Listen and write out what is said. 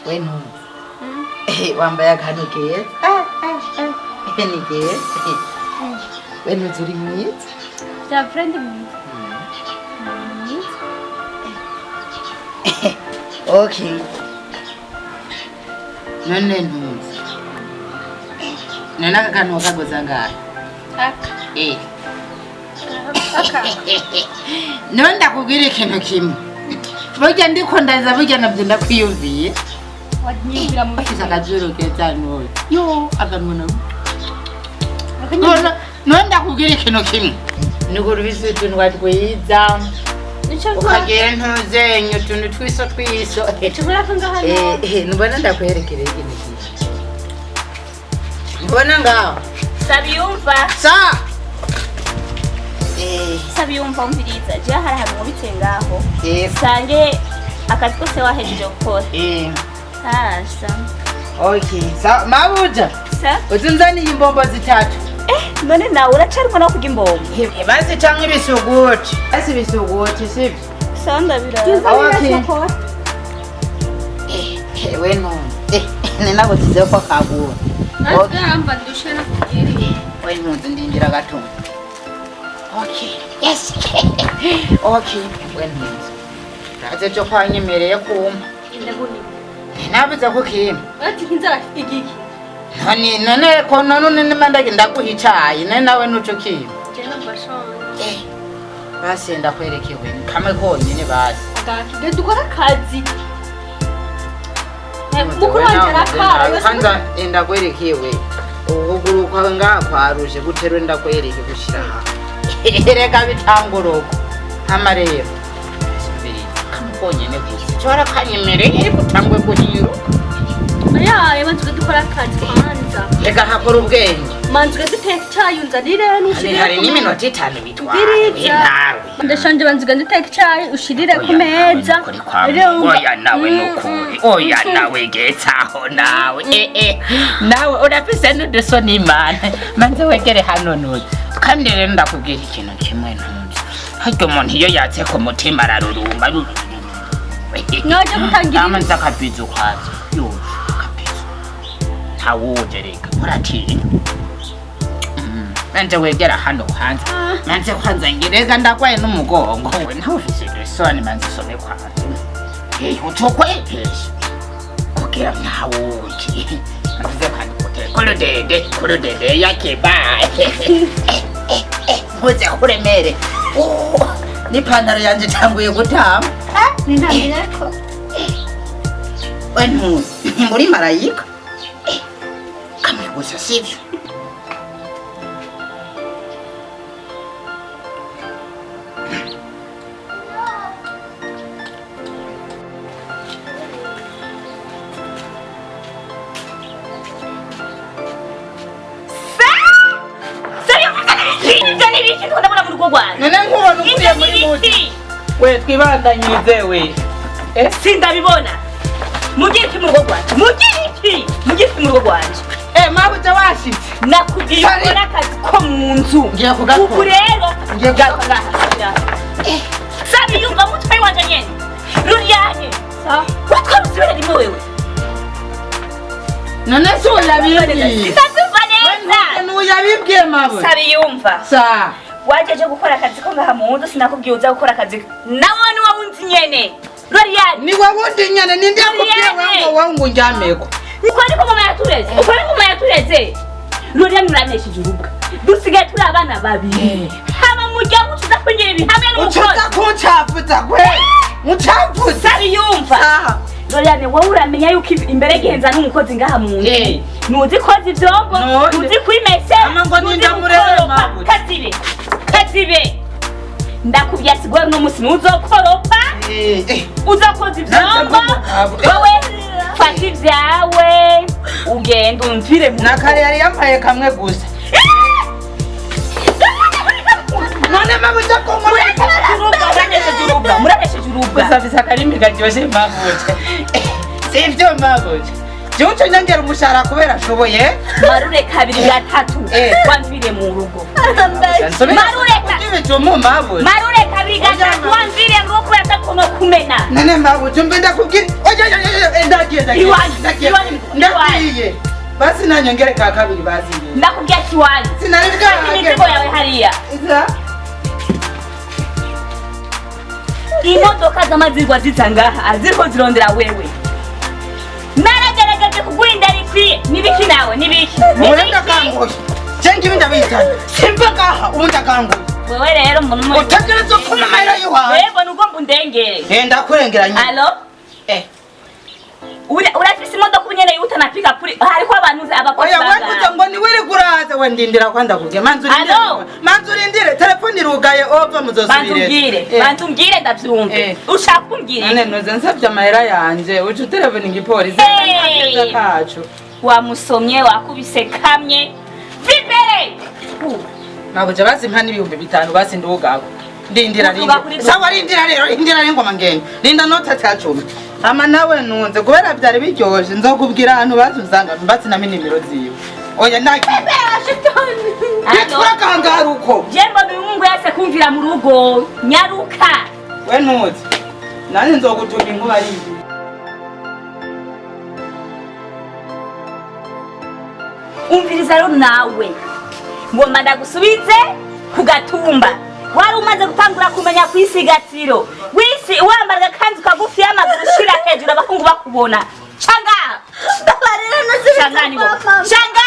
Wenu. Wambaye akantu keza. Ni keza. Wenu turi mwiza. Ja friend mwiza. Okay. None ntuzi. None aka kantu wakagoza ngahe? Aka. Aka. None ndakubwira ikintu kimwe. Burya ndiko ndaza burya nabyo ndakwiyumviye. Wanyibira mu Afisa akajuru keza none. yo Akanuna. None ndakubwira ikintu kimwe. Nigurubise utuntu watwiza. Ukagera ntuzenye utuntu twiso. Tubura ko ngahano. Nubona ndakwerekera ikintu kishi. Mbona ngaho. Sabiyumva. Sa. Sabiyumva umviriza. Je hari ahantu mubitse ngaho. Eh. Sange akazi kose wahejeje gukora. Asa. Okay. Sa mabuja. Sa? Utunzani imbombo zitatu. None nawe uracarimo no kuga imbombo. Basi canke ibisuguti. Basi ibisuguti sibyo. Sanda bira. Okay. Wenu. Nena gotize ko kagura. Amba ndushana kugiri. Wenu ndindira gato. Okay. Yes. Okay. Wenu. Raze cyo kwanyemereye kuma. Ndabuni. Nabuze ko kima. Ati kinzara igiki. None ko none mandage ndakuhicaye none nawe nuco kima. Jena mbashonje. Basi ndakwerekewe kamwe konyene basi. Agakide dukora kazi. Mukuru wanje arakara. Kwanza ndakwerekewe. Ukuguru kwawe ngakwaruje guterwe ndakwereke gushira ha. Reka bitanguroko. Hama rero. Sibiri kamwe konyene gusa. Cyora kanyemereye gutangwe guhiro. Aya banzuga dukora akazi kwanza. Reka hakora ubwenge. Manzuga duteka icyayi unzanire n'ushirire. Hari n'iminota 5 bitwara. Nawe. Ndashanje banzuga duteka icyayi ushirire ku meza. Oya nawe nukuri. Oya nawe getsaho nawe. Nawe urafise n'uduso n'Imana. Manze wegere hano none. Kandi rero ndakubwira ikintu kimwe ntunze. Haryo umuntu iyo yatse ku mutima ararurumba. Nyaje gutangira. Amanza kabizo kwazo. Yo. Tawujereka muratinya manje wegera hano kwanza manje kwanza ngireka ndakwaye n'umugongo we ntawufise isoni manje some kwanza utokwepesha kugira ntawuki manje kandi kolodede yake bae muze kuremere n'ipantaro yanje tanguye gutama Ninambireko. Wenu muri marayika gusa sivyo. We twibandanyirize we. Sindabibona. Mugiki mu rugo rwanje. Mugiki mu rugo rwanje. Mabuja washitse. Nakubwiye ko nakazi ko mu nzu. Ngiye kugakora. Ubu rero ngiye kugakora. Sabi yumva mutwe wanje nyene. Rurianye. Sa. Wakamsubira rimwe wewe. None so yabibwiye. Sitatuva neza. None yabibwiye mabuja. Sabi yumva. Sa. Wajeje gukora akazi ko ngaha mu nzu sinakubwiye uza gukora akazi. Nawe ni wawunzi nyene. Rurianye. Ni wawundi nyene nindi yakubwiye wangu njameko. Ukuri ko mama yatureze. Ruriya nuranesheje urubwa. Dusigaye turi abana babiri. Hama mujya mutuza kwingira ibihamwe n'umukozi. Ucuza kuncafuza kwe. Mucafuza. Sabi yumva. Ruriya ne wowe uramenya yuko imbere gihenza n'umukozi ngaha mu nzu. Nuzi koza ivyombo, nuzi kwimese. Amango ninda murebe mabuja. Kazibe. Ndakubya sigwa no musi nuzokoropa. Uzakoza ivyombo. Wowe fata ivyawe ugenda umvire mu nakare yari yambaye kamwe gusa none mabuja ko muranesheje urubwa gusabisa akarimi karyoshe mabuja sivyo mabuja Juncho nyangera umushara kubera ashoboye marure kabiri gatatu wamvire mu rugo marure kabiri bigaza tuanzile ngoko yatakono kumena. Nene mbabu jumbenda kukiri. Oya ndagiye. Ndagiye. Basi nanyongere ka kabiri basi. Ndakubya kiwani. Sinaribika. Imizigo yawe hariya. Iza. Imodoka z'amazirwa zitangaha ziriko zirondera wewe. Naragaragaje kugurinda rikwiye. Nibiki nawe nibiki. Urenda kangoye. Cengi bindabitana. Simpaka ubunda kangoye. Wewe rero umuntu umwe. Utekereza ko namahera yiwawe. Yego nuko mbundengere. Ndakurengeranye. Allo? Urafise imodoka unyene yutana pick up hariko abantu abakozi banga. Oya wakuze ngo ni wiri kuraza wendindira kwanda kuge. Manzurindire telefone irugaye ova muzosubire. Bantumbwire ndavyumve. Ushaka kumbwira. Nane noze nsavye amahera yanje. Ucu telefone ngipolisi. Ntakeza kacu. Wamusomye wakubise kamye. Vibere. Nabuja bazimpa n'ibihumbi 5 basi ndugaho. Ndindira rindi. Sawa rindira rero ngoma ngene. Linda nota cyacumi. Ama nawe nunze kubera byari biryoje nzokubwira ahantu bazuzanga mbatsi na nimero ziwe. Oya ndagiye. Allo kangaruko. Jembo n'umungu yase kumvira mu rugo. Nyaruka. We ntuzi. Nani nzogutuma inkuba yindi. Umviriza rero nawe. Ngomba ndagusubize kugatumba. Wari umaze gutangura kumenya kwisigatiro. Wisi wambaraga kanzu kagufi y'amaguru shira hejuru abakungu bakubona. Changa. Changa.